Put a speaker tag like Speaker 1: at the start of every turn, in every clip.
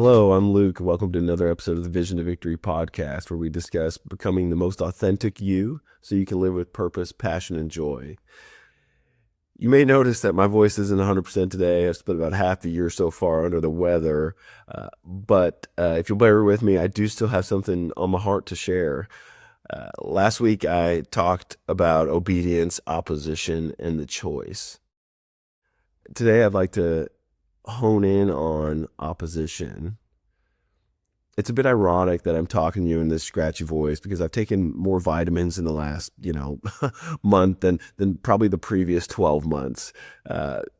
Speaker 1: Hello, I'm Luke. Welcome to another episode of the Vision to Victory podcast, where we discuss becoming the most authentic you so you can live with purpose, passion, and joy. You may notice that my voice isn't 100% today. I've spent about half the year so far under the weather. But if you'll bear with me, I do still have something on my heart to share. Last week, I talked about obedience, opposition, and the choice. Today, I'd like to hone in on opposition. It's a bit ironic that I'm talking to you in this scratchy voice because I've taken more vitamins in the last, month than probably the previous 12 months.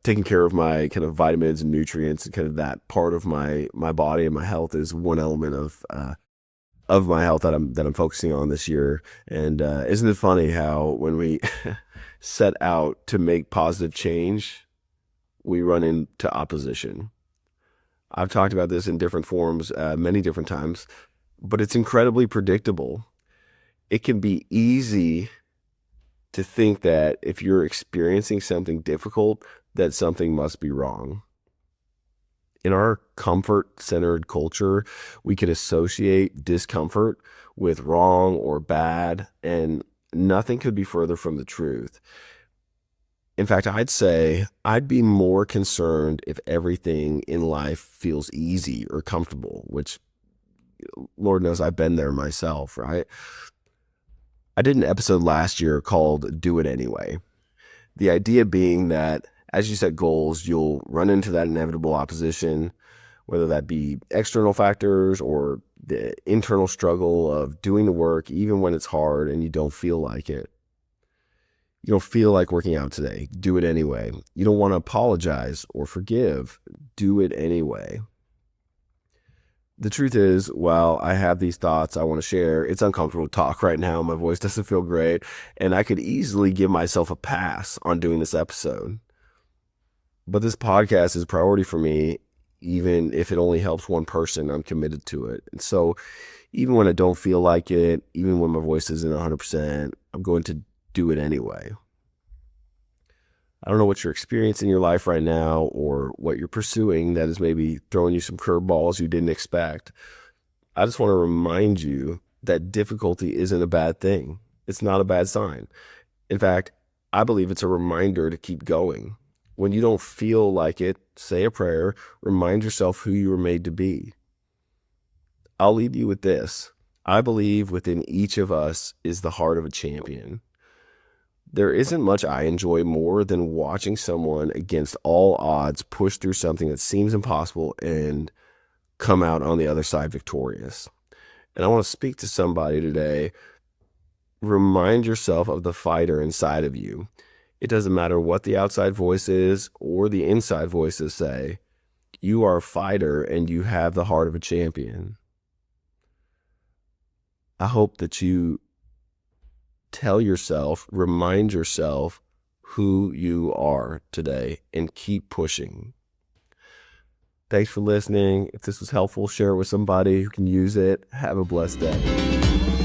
Speaker 1: Taking care of my kind of vitamins and nutrients and kind of that part of my body and my health is one element of my health that I'm focusing on this year. And isn't it funny how when we set out to make positive change, we run into opposition? I've talked about this in different forms many different times, but it's incredibly predictable. It can be easy to think that if you're experiencing something difficult, that something must be wrong. In our comfort-centered culture, we can associate discomfort with wrong or bad, and nothing could be further from the truth. In fact, I'd say I'd be more concerned if everything in life feels easy or comfortable, which Lord knows I've been there myself, right? I did an episode last year called Do It Anyway. The idea being that as you set goals, you'll run into that inevitable opposition, whether that be external factors or the internal struggle of doing the work, even when it's hard and you don't feel like it. You don't feel like working out today. Do it anyway. You don't want to apologize or forgive. Do it anyway. The truth is, while I have these thoughts I want to share, it's uncomfortable to talk right now. My voice doesn't feel great, and I could easily give myself a pass on doing this episode. But this podcast is a priority for me, even if it only helps one person. I'm committed to it. And so even when I don't feel like it, even when my voice isn't 100%, I'm going to do it anyway. I don't know what you're experiencing in your life right now or what you're pursuing that is maybe throwing you some curveballs you didn't expect. I just want to remind you that difficulty isn't a bad thing. It's not a bad sign. In fact, I believe it's a reminder to keep going. When you don't feel like it, say a prayer, remind yourself who you were made to be. I'll leave you with this. I believe within each of us is the heart of a champion. There isn't much I enjoy more than watching someone against all odds push through something that seems impossible and come out on the other side victorious. And I want to speak to somebody today. Remind yourself of the fighter inside of you. It doesn't matter what the outside voice is or the inside voices say. You are a fighter and you have the heart of a champion. I hope that you remind yourself who you are today and keep pushing. Thanks for listening. If this was helpful, share it with somebody who can use it. Have a blessed day.